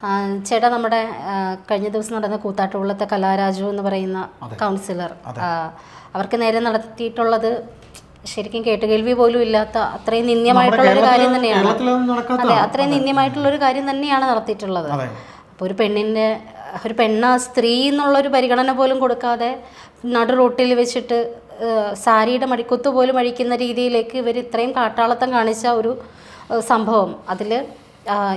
ചേട്ടാ നമ്മുടെ കഴിഞ്ഞ ദിവസം നടന്ന കൂത്താട്ടുകുളത്തെ കലാരാജു എന്ന് പറയുന്ന കൗൺസിലർ അവർക്ക് നേരെ നടത്തിയിട്ടുള്ളത് ശരിക്കും കേട്ടുകേൾവി പോലും ഇല്ലാത്ത അത്രയും നിന്ദ്യമായിട്ടുള്ളൊരു കാര്യം തന്നെയാണ്. അതെ, അത്രയും നിന്ദ്യമായിട്ടുള്ളൊരു കാര്യം തന്നെയാണ് നടത്തിയിട്ടുള്ളത്. അപ്പോൾ ഒരു സ്ത്രീ എന്നുള്ളൊരു പരിഗണന പോലും കൊടുക്കാതെ നടു റോട്ടിൽ വെച്ചിട്ട് സാരിയുടെ മടിക്കുത്ത് പോലും അഴിക്കുന്ന രീതിയിലേക്ക് ഇവർ ഇത്രയും കാട്ടാളത്തം കാണിച്ച ഒരു സംഭവം അതിൽ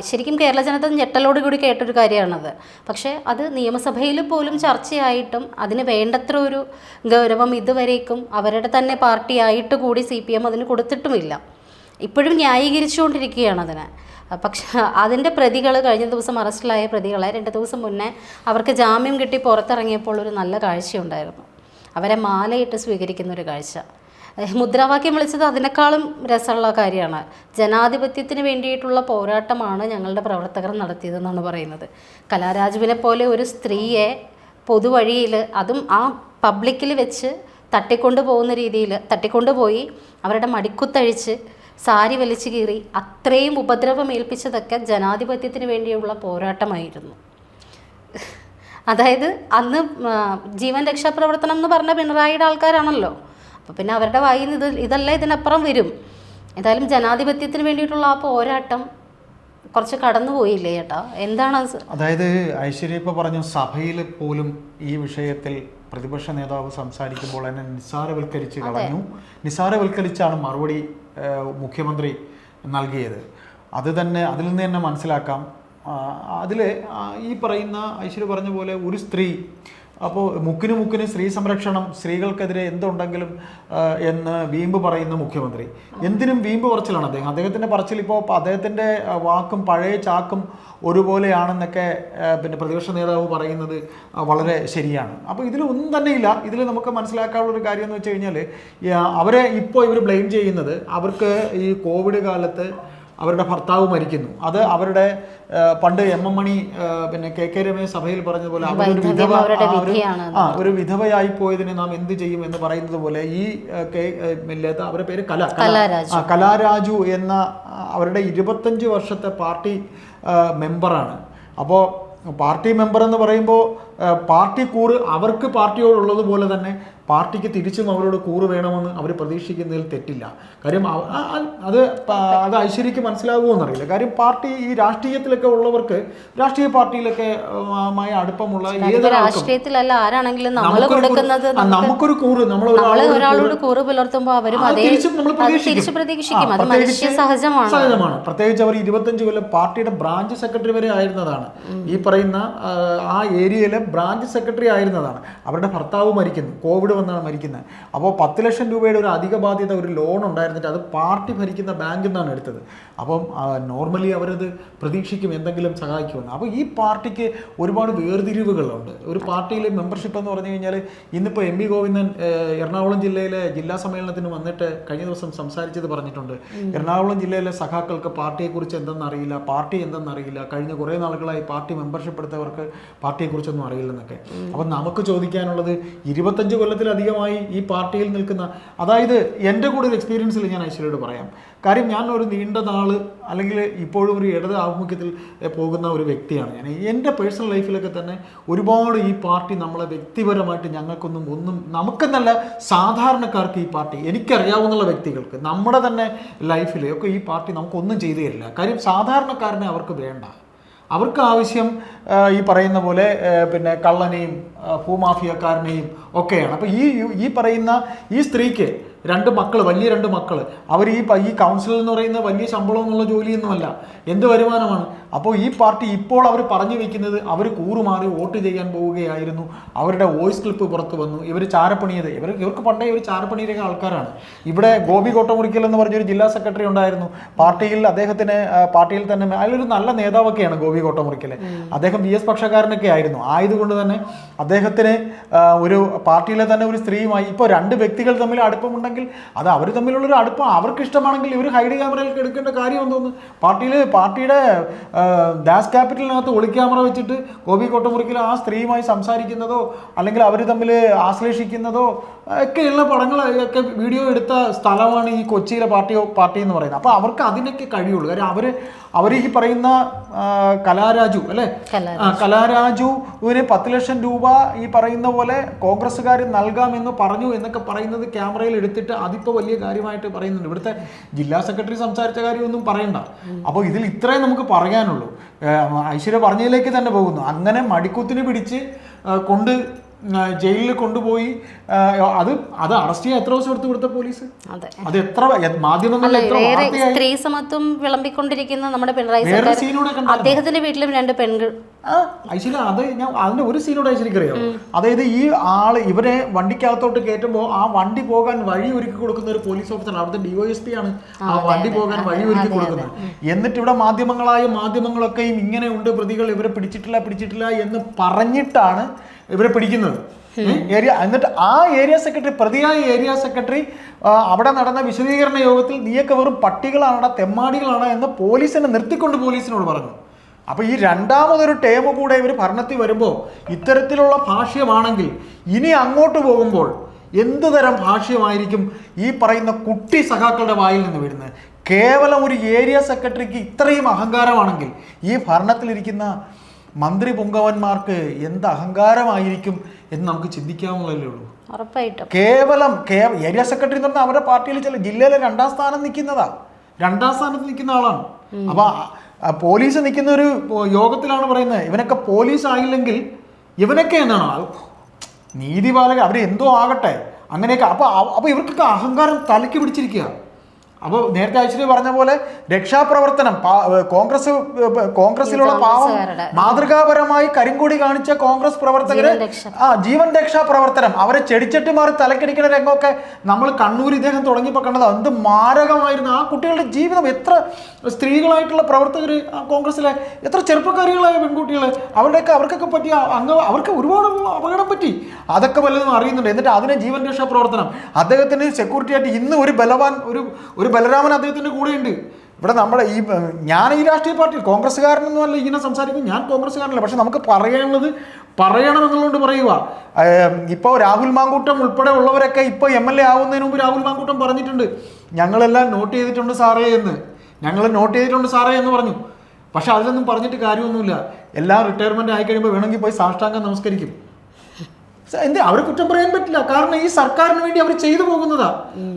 ശരിക്കും കേരള ജനത ഞെട്ടലോടുകൂടി കേട്ടൊരു കാര്യമാണത്. പക്ഷേ അത് നിയമസഭയിൽ പോലും ചർച്ചയായിട്ടും അതിന് വേണ്ടത്ര ഒരു ഗൗരവം ഇതുവരേക്കും അവരുടെ തന്നെ പാർട്ടിയായിട്ട് കൂടി CPM അതിന് കൊടുത്തിട്ടുമില്ല. ഇപ്പോഴും ന്യായീകരിച്ചുകൊണ്ടിരിക്കുകയാണ് അതിന്. പക്ഷെ അതിൻ്റെ പ്രതികൾ കഴിഞ്ഞ ദിവസം അറസ്റ്റിലായ പ്രതികളെ 2 ദിവസം മുന്നേ അവർക്ക് ജാമ്യം കിട്ടി പുറത്തിറങ്ങിയപ്പോൾ ഒരു നല്ല കാഴ്ചയുണ്ടായിരുന്നു. അവരെ മാലയിട്ട് സ്വീകരിക്കുന്ന ഒരു കാഴ്ച. മുദ്രാവാക്യം വിളിച്ചത് അതിനേക്കാളും രസമുള്ള കാര്യമാണ്. ജനാധിപത്യത്തിന് വേണ്ടിയിട്ടുള്ള പോരാട്ടമാണ് ഞങ്ങളുടെ പ്രവർത്തകർ നടത്തിയതെന്നാണ് പറയുന്നത്. കലാരാജുവിനെ പോലെ ഒരു സ്ത്രീയെ പൊതുവഴിയിൽ, അതും ആ പബ്ലിക്കിൽ വെച്ച് തട്ടിക്കൊണ്ടുപോയി അവരുടെ മടിക്കുത്തഴിച്ച് സാരി വലിച്ചു കീറി അത്രയും ഉപദ്രവം ഏൽപ്പിച്ചതൊക്കെ ജനാധിപത്യത്തിന് വേണ്ടിയുള്ള പോരാട്ടമായിരുന്നു. അതായത് അന്ന് ജീവൻ രക്ഷാപ്രവർത്തനം എന്ന് പറഞ്ഞ പിണറായിയുടെ ആൾക്കാരാണല്ലോ. അപ്പോൾ പിന്നെ അവരുടെ വായിൽ നിന്ന് ഇതല്ല ഇതിനപ്പുറം വരും. എന്തായാലും ജനാധിപത്യത്തിന് വേണ്ടിയിട്ടുള്ള ആ പോരാട്ടം കുറച്ച് കടന്നുപോയില്ലേ ചേട്ടാ? എന്താണ്? അതായത് ഐശ്വര്യ ഇപ്പോൾ പറഞ്ഞു, സഭയിൽ പോലും ഈ വിഷയത്തിൽ പ്രതിപക്ഷ നേതാവ് സംസാരിക്കുമ്പോൾ തന്നെ നിസ്സാരവൽക്കരിച്ച് കളഞ്ഞു. നിസ്സാരവൽക്കരിച്ചാണ് മറുപടി മുഖ്യമന്ത്രി നൽകിയത്. അതിൽ നിന്ന് തന്നെ മനസ്സിലാക്കാം. ഈ പറയുന്ന ഐശ്വര്യ പറഞ്ഞ പോലെ ഒരു സ്ത്രീ, അപ്പോൾ മുക്കിന് സ്ത്രീ സംരക്ഷണം, സ്ത്രീകൾക്കെതിരെ എന്തുണ്ടെങ്കിലും എന്ന് വീമ്പ് പറയുന്ന മുഖ്യമന്ത്രി എന്തിനും വീമ്പ് പറച്ചിലാണ് അദ്ദേഹത്തിൻ്റെ പറച്ചിൽ. ഇപ്പോൾ അദ്ദേഹത്തിൻ്റെ വാക്കും പഴയ ചാക്കും ഒരുപോലെയാണെന്നൊക്കെ പിന്നെ പ്രതിപക്ഷ നേതാവ് പറയുന്നത് വളരെ ശരിയാണ്. അപ്പോൾ ഇതിലൊന്നും തന്നെയില്ല. ഇതിൽ നമുക്ക് മനസ്സിലാക്കാനുള്ളൊരു കാര്യം എന്ന് വെച്ച് കഴിഞ്ഞാൽ അവരെ ഇപ്പോൾ ഇവർ ബ്ലെയിം ചെയ്യുന്നത് അവർക്ക് ഈ കോവിഡ് കാലത്ത് അവരുടെ ഭർത്താവ് മരിക്കുന്നു. അത് അവരുടെ പണ്ട് MM മണി പിന്നെ KK രമേശ് സഭയിൽ പറഞ്ഞതുപോലെ ഒരു വിധവയായി പോയതിന് നാം എന്ത് ചെയ്യും എന്ന് പറയുന്നത് പോലെ ഈ അവരുടെ പേര് കലാരാജു എന്ന അവരുടെ 25 വർഷത്തെ പാർട്ടി മെമ്പറാണ്. അപ്പോൾ പാർട്ടി മെമ്പർ എന്ന് പറയുമ്പോൾ പാർട്ടി കൂറ് അവർക്ക് പാർട്ടിയോടുള്ളതുപോലെ തന്നെ പാർട്ടിക്ക് തിരിച്ചും അവരോട് കൂറ് വേണമെന്ന് അവർ പ്രതീക്ഷിക്കുന്നതിൽ തെറ്റില്ല. കാര്യം അത് ഐശ്വര്യക്ക് മനസ്സിലാകുമോയെന്നറിയില്ല. കാര്യം പാർട്ടി ഈ രാഷ്ട്രീയത്തിലൊക്കെ ഉള്ളവർക്ക്, രാഷ്ട്രീയ പാർട്ടിയിലൊക്കെ അടുപ്പമുള്ള രാഷ്ട്രീയത്തിലല്ല ആരാണെങ്കിലും നമുക്കൊരു കൂറ്, ഒരാളോട് കൂറ് പുലർത്തുമ്പോൾ അവരും സഹജമാണ്. പ്രത്യേകിച്ച് അവർ 25 കൊല്ലം പാർട്ടിയുടെ ബ്രാഞ്ച് സെക്രട്ടറി വരെ ആയിരുന്നതാണ്. ഈ പറയുന്ന ആ ഏരിയയിലെ ബ്രാഞ്ച് സെക്രട്ടറി ആയിരുന്നതാണ്. അവരുടെ ഭർത്താവ് മരിക്കുന്നു, കോവിഡ് വന്നാണ് മരിക്കുന്നത്. അപ്പോൾ 10 ലക്ഷം രൂപയുടെ ഒരു അധിക ബാധ്യത, ഒരു ലോൺ ഉണ്ടായിരുന്നിട്ട് അത് പാർട്ടി ഭരിക്കുന്ന ബാങ്കിൽ നിന്നാണ് എടുത്തത്. അപ്പം നോർമലി അവരത് പ്രതീക്ഷിക്കും എന്തെങ്കിലും സഹായിക്കുമെന്ന്. അപ്പോൾ ഈ പാർട്ടിക്ക് ഒരുപാട് വേർതിരിവുകളുണ്ട്. ഒരു പാർട്ടിയിലെ മെമ്പർഷിപ്പ് എന്ന് പറഞ്ഞു കഴിഞ്ഞാൽ ഇന്നിപ്പോൾ MP ഗോവിന്ദൻ എറണാകുളം ജില്ലയിലെ ജില്ലാ സമ്മേളനത്തിന് വന്നിട്ട് കഴിഞ്ഞ ദിവസം സംസാരിച്ചത് പറഞ്ഞിട്ടുണ്ട്. എറണാകുളം ജില്ലയിലെ സഖാക്കൾക്ക് പാർട്ടിയെക്കുറിച്ച് എന്തെന്നറിയില്ല, പാർട്ടി എന്തെന്നറിയില്ല, കഴിഞ്ഞ കുറേ നാളുകളായി പാർട്ടി മെമ്പർഷിപ്പ് എടുത്തവർക്ക് പാർട്ടിയെക്കുറിച്ചൊന്നും അറിയില്ലെന്നൊക്കെ. അപ്പം നമുക്ക് ചോദിക്കാനുള്ളത് 25 കൊല്ലത്തിലധികമായി ഈ പാർട്ടിയിൽ നിൽക്കുന്ന, അതായത് എൻ്റെ കൂടെ ഒരു എക്സ്പീരിയൻസിൽ ഞാൻ ഐശ്വര്യയോട് പറയാം. കാര്യം ഞാൻ ഒരു നീണ്ട നാൾ അല്ലെങ്കിൽ ഇപ്പോഴും ഒരു ഇടത് ആഭിമുഖ്യത്തിൽ പോകുന്ന ഒരു വ്യക്തിയാണ് ഞാൻ. എൻ്റെ പേഴ്സണൽ ലൈഫിലൊക്കെ തന്നെ ഒരുപാട് ഈ പാർട്ടി നമ്മളെ വ്യക്തിപരമായിട്ട് ഒന്നും നമുക്കെന്നല്ല, സാധാരണക്കാർക്ക് ഈ പാർട്ടി, എനിക്കറിയാവുന്ന വ്യക്തികൾക്ക് നമ്മുടെ തന്നെ ലൈഫിൽ ഒക്കെ ഈ പാർട്ടി നമുക്കൊന്നും ചെയ്തു തരില്ല. കാര്യം സാധാരണക്കാരനെ അവർക്ക് വേണ്ട. അവർക്ക് ആവശ്യം ഈ പറയുന്ന പോലെ പിന്നെ കള്ളനെയും ഭൂമാഫിയക്കാരനെയും ഒക്കെയാണ്. അപ്പോൾ ഈ പറയുന്ന ഈ സ്ത്രീക്ക് 2 മക്കൾ, വലിയ 2 മക്കൾ, അവർ ഈ കൗൺസിലർ എന്ന് പറയുന്ന വലിയ ശമ്പളം എന്നുള്ള ജോലിയൊന്നുമല്ല, എന്ത് വരുമാനമാണ്. അപ്പോൾ ഈ പാർട്ടി ഇപ്പോൾ അവർ പറഞ്ഞു വയ്ക്കുന്നത് അവർ കൂറുമാറി വോട്ട് ചെയ്യാൻ പോവുകയായിരുന്നു. അവരുടെ വോയിസ് ക്ലിപ്പ് പുറത്തു വന്നു. ഇവർ ചാരപ്പണിയത്, ഇവർക്ക് പണ്ടേ ഇവർ ചാരപ്പണിയുടെ ആൾക്കാരാണ്. ഇവിടെ ഗോപി കോട്ടമുറിക്കൽ എന്ന് പറഞ്ഞൊരു ജില്ലാ സെക്രട്ടറി ഉണ്ടായിരുന്നു പാർട്ടിയിൽ. അദ്ദേഹത്തിന് പാർട്ടിയിൽ തന്നെ അതിലൊരു നല്ല നേതാവൊക്കെയാണ് ഗോപി കോട്ടമുറിക്കൽ. അദ്ദേഹം VS പക്ഷക്കാരനൊക്കെ ആയതുകൊണ്ട് തന്നെ അദ്ദേഹത്തിന് ഒരു പാർട്ടിയിലെ തന്നെ ഒരു സ്ത്രീയുമായി ഇപ്പോൾ 2 വ്യക്തികൾ തമ്മിൽ അടുപ്പമുണ്ടെങ്കിൽ അത് അവർ തമ്മിലുള്ളൊരു അടുപ്പം അവർക്ക് ഇഷ്ടമാണെങ്കിൽ ഇവർ ഹൈഡ് ക്യാമറയിൽ എടുക്കേണ്ട കാര്യം എന്തോന്ന്? പാർട്ടിയുടെ ദാസ് ക്യാപിറ്റലിനകത്ത് ഒളി ക്യാമറ വെച്ചിട്ട് ഗോപി കോട്ടമുറിക്കൽ ആ സ്ത്രീയുമായി സംസാരിക്കുന്നതോ അല്ലെങ്കിൽ അവർ തമ്മിൽ ആശ്ലേഷിക്കുന്നതോ ഒക്കെയുള്ള പടങ്ങളൊക്കെ വീഡിയോ എടുത്ത സ്ഥലമാണ് ഈ കൊച്ചിയിലെ പാർട്ടി എന്ന് പറയുന്നത്. അപ്പോൾ അവർക്ക് അതിനൊക്കെ കഴിയുള്ളൂ. കാര്യം അവർ ഈ പറയുന്ന കലാരാജു അല്ലേ, കലാരാജുവിന് 10 ലക്ഷം രൂപ ഈ പറയുന്ന പോലെ കോൺഗ്രസ്സുകാർ നൽകാമെന്ന് പറഞ്ഞു എന്നൊക്കെ പറയുന്നത് ക്യാമറയിൽ എടുത്തിട്ട് അതിപ്പോൾ വലിയ കാര്യമായിട്ട് പറയുന്നുണ്ട്. ഇവിടുത്തെ ജില്ലാ സെക്രട്ടറി സംസാരിച്ച കാര്യമൊന്നും പറയണ്ട. അപ്പോൾ ഇതിൽ ഇത്രയും നമുക്ക് പറയാനുള്ളൂ. ഐശ്വര്യ പറഞ്ഞതിലേക്ക് തന്നെ പോകുന്നു. അങ്ങനെ മടിക്കുത്തിന് പിടിച്ച് ജയിലിൽ കൊണ്ടുപോയി അത് അറസ്റ്റ് ചെയ്യാൻ എത്ര ദിവസം എടുത്ത് കൊടുത്ത പോലീസ്? അത് എത്ര മാധ്യമങ്ങളിൽ സ്ത്രീ സമത്വം വിളമ്പിക്കൊണ്ടിരിക്കുന്ന നമ്മുടെ പിണറായി സർക്കാർ അദ്ദേഹത്തിന്റെ വീട്ടിലും 2 പെൺകൾ. ഐശ്വര്യ അതിന്റെ ഒരു സീനോട് ഐശ്വര്യക്കറിയോ? അതായത് ഈ ഇവരെ വണ്ടിക്കകത്തോട്ട് കയറ്റുമ്പോൾ ആ വണ്ടി പോകാൻ വഴി ഒരുക്കി കൊടുക്കുന്ന ഒരു പോലീസ് ഓഫീസർ, അവിടുത്തെ DYSP ആണ് ആ വണ്ടി പോകാൻ വഴി ഒരുക്കി കൊടുക്കുന്നത്. എന്നിട്ട് ഇവിടെ മാധ്യമങ്ങളൊക്കെയും ഇങ്ങനെ ഉണ്ട് പ്രതികൾ, ഇവരെ പിടിച്ചിട്ടില്ല എന്ന് പറഞ്ഞിട്ടാണ് ഇവരെ പിടിക്കുന്നത്. എന്നിട്ട് ആ ഏരിയ സെക്രട്ടറി, പ്രതിയായ ഏരിയ സെക്രട്ടറി അവിടെ നടന്ന വിശദീകരണ യോഗത്തിൽ നീയൊക്കെ വെറും പട്ടികളാണ്, തെമ്മാടികളാണ് എന്ന് പോലീസിനെ നിർത്തിക്കൊണ്ട് പോലീസിനോട് പറഞ്ഞു. അപ്പോൾ ഈ രണ്ടാമതൊരു ടേം കൂടെ ഇവർ ഭരണത്തിൽ വരുമ്പോൾ ഇത്തരത്തിലുള്ള ഭാഷ്യമാണെങ്കിൽ ഇനി അങ്ങോട്ട് പോകുമ്പോൾ എന്തു തരം ഭാഷ്യമായിരിക്കും ഈ പറയുന്ന കുട്ടി സഖാക്കളുടെ വായിൽ നിന്ന് വരുന്നത്? കേവലം ഒരു ഏരിയ സെക്രട്ടറിക്ക് ഇത്രയും അഹങ്കാരമാണെങ്കിൽ ഈ ഭരണത്തിലിരിക്കുന്ന മന്ത്രി പുങ്കവന്മാർക്ക് എന്ത് അഹങ്കാരമായിരിക്കും എന്ന് നമുക്ക് ചിന്തിക്കാവുന്നതല്ലേ ഉള്ളൂ. ഉറപ്പായിട്ടും കേവലം ഏരിയ സെക്രട്ടറി എന്ന് പറഞ്ഞാൽ അവരുടെ പാർട്ടിയിൽ ചില ജില്ലയിലെ 2ാം സ്ഥാനത്ത് നിൽക്കുന്ന ആളാണ്. അപ്പൊ പോലീസ് നിൽക്കുന്ന ഒരു യോഗത്തിലാണ് പറയുന്നത് ഇവനൊക്കെ പോലീസ് ആയില്ലെങ്കിൽ ഇവനൊക്കെ എന്നാണ് നീതിപാലകർ, അവരെന്തോ ആകട്ടെ അങ്ങനെയൊക്കെ. അപ്പൊ ഇവർക്കൊക്കെ അഹങ്കാരം തലയ്ക്ക് പിടിച്ചിരിക്കുക. അപ്പോൾ നേരത്തെ ഐശ്വര്യ പറഞ്ഞ പോലെ രക്ഷാപ്രവർത്തനം, കോൺഗ്രസിലുള്ള പാവം മാതൃകാപരമായി കരിങ്കൊടി കാണിച്ച കോൺഗ്രസ് പ്രവർത്തകര് ജീവൻ രക്ഷാ പ്രവർത്തനം, അവരെ ചെടിച്ചട്ടി മാറി തലക്കടിക്കുന്ന രംഗമൊക്കെ നമ്മൾ കണ്ണൂർ ഇദ്ദേഹം തുടങ്ങിയപ്പോൾ കണ്ടത് എന്ത് മാരകമായിരുന്നു. ആ കുട്ടികളുടെ ജീവിതം, എത്ര സ്ത്രീകളായിട്ടുള്ള പ്രവർത്തകർ കോൺഗ്രസിലെ, എത്ര ചെറുപ്പക്കാരികളായ പെൺകുട്ടികൾ, അവർക്കൊക്കെ പറ്റിയ അവർക്ക് ഒരുപാട് അപകടം പറ്റി, അതൊക്കെ വല്ലതും അറിയുന്നുണ്ട്. എന്നിട്ട് അതിനെ ജീവൻ രക്ഷാ പ്രവർത്തനം, അദ്ദേഹത്തിന് സെക്യൂരിറ്റി ആയിട്ട് ഇന്ന് ഒരു ബലവാൻ ഒരു ബലരാമൻ അദ്ദേഹത്തിൻ്റെ കൂടെയുണ്ട്. ഇവിടെ നമ്മുടെ ഞാൻ ഈ രാഷ്ട്രീയ പാർട്ടി കോൺഗ്രസ്സുകാരനൊന്നും അല്ല ഇങ്ങനെ സംസാരിക്കും, ഞാൻ കോൺഗ്രസ്സുകാരനല്ല. പക്ഷെ നമുക്ക് പറയണമെന്നുള്ളതുകൊണ്ട് പറയുക. ഇപ്പോൾ രാഹുൽ മാങ്കൂട്ടം ഉൾപ്പെടെ ഉള്ളവരൊക്കെ ഇപ്പോൾ MLA ആവുന്നതിന് മുമ്പ് രാഹുൽ മാങ്കൂട്ടം പറഞ്ഞിട്ടുണ്ട് ഞങ്ങളെല്ലാം നോട്ട് ചെയ്തിട്ടുണ്ട് സാറേ എന്ന് പറഞ്ഞു. പക്ഷെ അതിലൊന്നും പറഞ്ഞിട്ട് കാര്യമൊന്നുമില്ല. എല്ലാം റിട്ടയർമെൻറ്റ് ആയിക്കഴിയുമ്പോൾ വേണമെങ്കിൽ പോയി സാഷ്ടാംഗം നമസ്കരിക്കും. അവരെ കുറ്റം പറയാൻ പറ്റില്ല, കാരണം ഈ സർക്കാരിന് വേണ്ടി അവർ ചെയ്തു പോകുന്നതാ.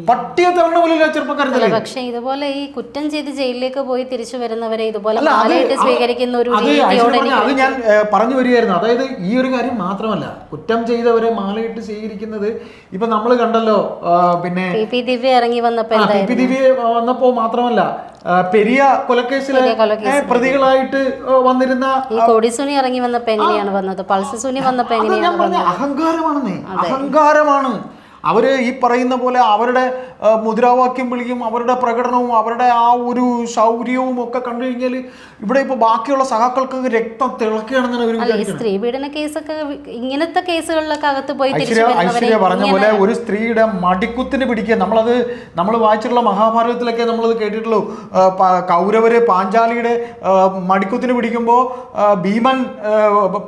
പട്ടിയെ തവണ പോലെയല്ല ചെറുപ്പക്കാരല്ലേ. പക്ഷെ ഇതുപോലെ ഈ കുറ്റം ചെയ്ത് ജയിലിലേക്ക് പോയി തിരിച്ചു വരുന്നവരെ ഇതുപോലെ സ്വീകരിക്കുന്ന ഒരു അത് ഞാൻ പറഞ്ഞു വരികയായിരുന്നു. അതായത് ഈ ഒരു കാര്യം മാത്രമല്ല, കുറ്റം ചെയ്തവരെ മാലയിട്ട് സ്വീകരിക്കുന്നത് ഇപ്പൊ നമ്മൾ കണ്ടല്ലോ. പിന്നെ PP ദിവ്യ ഇറങ്ങി വന്നപ്പോ മാത്രമല്ല, പെരിയ കൊലക്കേസിലെ പ്രതികളായിട്ട് വന്നിരുന്ന കൊടിസുനി ഇറങ്ങി വന്നപ്പോ എങ്ങനെയാണ് വന്നത്, പൾസ് സുനി വന്നപ്പോ എങ്ങനെയാണ് വന്നത്? അഹങ്കാരമാണ്. അവര് ഈ പറയുന്ന പോലെ അവരുടെ മുദ്രാവാക്യം വിളിയും അവരുടെ പ്രകടനവും അവരുടെ ആ ഒരു ശൗര്യവും ഒക്കെ കണ്ടു കഴിഞ്ഞാൽ ഇവിടെ ഇപ്പൊ ബാക്കിയുള്ള സഹാക്കൾക്ക് രക്തം തിളക്കുകയാണെന്നാണ്. സ്ത്രീ പീഡന കേസൊക്കെ, ഇങ്ങനത്തെ കേസുകളിലൊക്കെ അകത്ത് പോയി ഐശ്വര്യ പറഞ്ഞ പോലെ ഒരു സ്ത്രീയുടെ മടിക്കുത്തിന് പിടിക്കുക. നമ്മൾ വായിച്ചിട്ടുള്ള മഹാഭാരതത്തിലൊക്കെ നമ്മളത് കേട്ടിട്ടുള്ളൂ. കൗരവര് പാഞ്ചാലിയുടെ മടിക്കുത്തിന് പിടിക്കുമ്പോൾ ഭീമൻ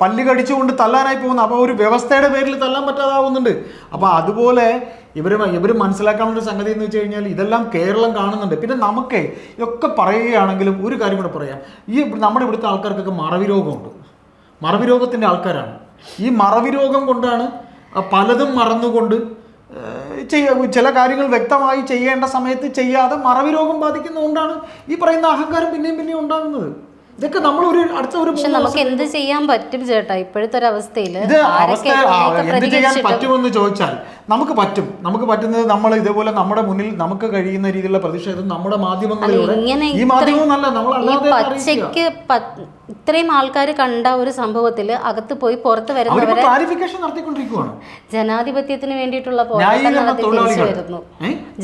പല്ല് കടിച്ചുകൊണ്ട് തല്ലാനായി പോകുന്നു. അപ്പോൾ ഒരു വ്യവസ്ഥയുടെ പേരിൽ തല്ലാൻ പറ്റാതാവുന്നുണ്ട്. അപ്പോൾ അതുപോലെ ഇവർ മനസ്സിലാക്കാനുള്ള സംഗതി എന്ന് വെച്ച് കഴിഞ്ഞാൽ ഇതെല്ലാം കേരളം കാണുന്നുണ്ട്. പിന്നെ നമുക്ക് ഇതൊക്കെ പറയുകയാണെങ്കിലും ഒരു കാര്യം കൂടെ പറയാം. നമ്മുടെ ഇവിടുത്തെ ആൾക്കാർക്കൊക്കെ മറവിരോഗമുണ്ട്. മറവിരോഗത്തിൻ്റെ ആൾക്കാരാണ്. ഈ മറവിരോഗം കൊണ്ടാണ് പലതും മറന്നുകൊണ്ട് ചില കാര്യങ്ങൾ വ്യക്തമായി ചെയ്യേണ്ട സമയത്ത് ചെയ്യാതെ മറവിരോഗം ബാധിക്കുന്നതുകൊണ്ടാണ് ഈ പറയുന്ന അഹങ്കാരം പിന്നെയും ഉണ്ടാകുന്നത്. ഇതൊക്കെ നമ്മൾ നമുക്ക് എന്ത് ചെയ്യാൻ പറ്റും ചേട്ടാ ഇപ്പോഴത്തെ ഒരു അവസ്ഥയിൽ? എന്ത് ചെയ്യാൻ പറ്റുമെന്ന് ചോദിച്ചാൽ നമുക്ക് പറ്റുന്നത് നമ്മൾ ഇതേപോലെ നമ്മുടെ മുന്നിൽ നമുക്ക് കഴിയുന്ന രീതിയിലുള്ള പ്രതിഷേധം നമ്മുടെ മാധ്യമങ്ങളിലൂടെ, ഈ മാധ്യമം നല്ല നമ്മളല്ലാതെ പച്ചയ്ക്ക് ഇത്രയും ആൾക്കാർ കണ്ട ഒരു സംഭവത്തിൽ അകത്ത് പോയി പുറത്ത് വരുന്നവരെ ക്ലാരിഫിക്കേഷൻ നടത്തിക്കൊണ്ടിരിക്കുകയാണ്. ജനാധിപത്യത്തിന് വേണ്ടിയിട്ടുള്ള പോരാട്ടം നടത്തി തിരിച്ചു വരുന്നു.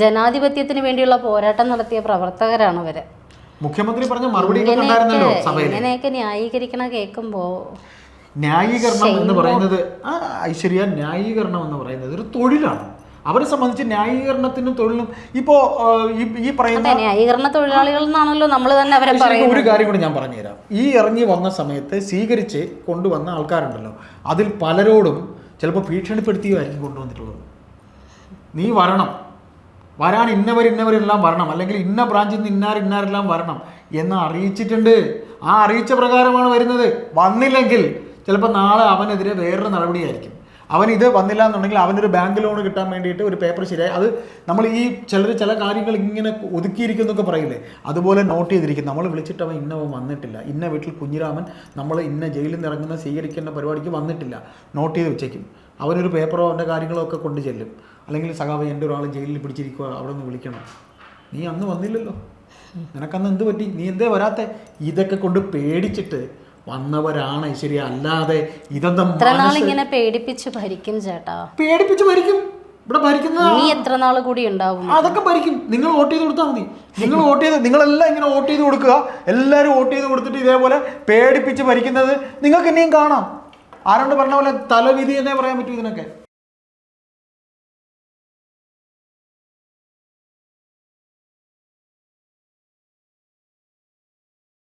ജനാധിപത്യത്തിന് വേണ്ടിയുള്ള പോരാട്ടം നടത്തിയ പ്രവർത്തകരാണ് അവര്. മുഖ്യമന്ത്രി പറഞ്ഞ മറുപടി കണ്ടായിരുന്നല്ലോ സഭയിൽ. ഇങ്ങനെയൊക്കെ ന്യായീകരിക്കണ കേൾക്കുമ്പോ ന്യായീകരണം എന്ന് പറയുന്നത് ന്യായീകരണം എന്ന് പറയുന്നത് ഒരു തൊഴിലാണ്. അവരെ സംബന്ധിച്ച് ന്യായീകരണത്തിനും തൊഴിലും ഇപ്പോ ഈ പറയുന്ന ന്യായീകരണ തൊഴിലാളികൾ എന്നാണല്ലോ നമ്മൾ തന്നെ അവരെ പറയുന്നത്. ഒരു കാര്യം കൂടി ഞാൻ പറഞ്ഞുതരാം. ഈ ഇറങ്ങി വന്ന സമയത്ത് സ്വീകരിച്ച് കൊണ്ടുവന്ന ആൾക്കാരുണ്ടല്ലോ, അതിൽ പലരോടും ചിലപ്പോൾ ഭീഷണിപ്പെടുത്തിയായിരിക്കും കൊണ്ടുവന്നിട്ടുള്ളത്. നീ വരണം, വരാൻ ഇന്നവരെല്ലാം വരണം, അല്ലെങ്കിൽ ഇന്ന ബ്രാഞ്ചിൽ നിന്ന് ഇന്നാരെല്ലാം വരണം എന്ന് അറിയിച്ചിട്ടുണ്ട്. ആ അറിയിച്ച പ്രകാരമാണ് വരുന്നത്. വന്നില്ലെങ്കിൽ ചിലപ്പോൾ നാളെ അവനെതിരെ വേറൊരു നടപടിയായിരിക്കും. അവൻ ഇത് വന്നില്ല എന്നുണ്ടെങ്കിൽ അവനൊരു ബാങ്ക് ലോൺ കിട്ടാൻ വേണ്ടിയിട്ട് ഒരു പേപ്പർ ശരിയായി, അത് നമ്മൾ ഈ ചില കാര്യങ്ങൾ ഇങ്ങനെ ഒതുക്കിയിരിക്കുന്നൊക്കെ പറയില്ലേ, അതുപോലെ നോട്ട് ചെയ്തിരിക്കും. നമ്മൾ വിളിച്ചിട്ട് അവൻ ഇന്നവൻ വന്നിട്ടില്ല, ഇന്ന വീട്ടിൽ കുഞ്ഞിരാമൻ നമ്മൾ ഇന്ന ജയിലിൽ നിന്ന് ഇറങ്ങുന്ന സ്വീകരിക്കേണ്ട പരിപാടിക്ക് വന്നിട്ടില്ല, നോട്ട് ചെയ്ത് വെച്ചേക്കും. അവനൊരു പേപ്പറോ അവൻ്റെ കാര്യങ്ങളോ ഒക്കെ കൊണ്ട് ചെല്ലും. അല്ലെങ്കിൽ സഖാവ് എൻ്റെ ഒരാൾ ജയിലിൽ പിടിച്ചിരിക്കുക, അവിടെ നിന്ന് വിളിക്കണം, നീ അന്ന് വന്നില്ലല്ലോ, നിനക്കന്ന് എന്ത് പറ്റി, നീ എന്തേ വരാത്തെ? ഇതൊക്കെ കൊണ്ട് പേടിച്ചിട്ട് വന്നവരാണ് ശരി. അല്ലാതെ ഇതൊന്നും ഇങ്ങനെ പേടിപ്പിച്ച് ഭരിക്കും ചേട്ടാ, പേടിപ്പിച്ച് ഭരിക്കും. ഇവിടെ ഭരിക്കുന്ന നീ എത്ര നാൾ കൂടി ഉണ്ടാവും? അതൊക്കെ ഭരിക്കും. നിങ്ങൾ വോട്ട് ചെയ്ത് കൊടുത്താൽ മതി. നിങ്ങൾ വോട്ട് ചെയ്ത്, നിങ്ങളെല്ലാം ഇങ്ങനെ വോട്ട് ചെയ്ത് കൊടുക്കുക. എല്ലാവരും വോട്ട് ചെയ്ത് കൊടുത്തിട്ട് ഇതേപോലെ പേടിപ്പിച്ച് ഭരിക്കുന്നത് നിങ്ങൾക്ക് ഇനിയും കാണാം. ആരോണ്ട് പറഞ്ഞ പോലെ തലവിധി എന്നേ പറയാൻ പറ്റൂ ഇതിനൊക്കെ.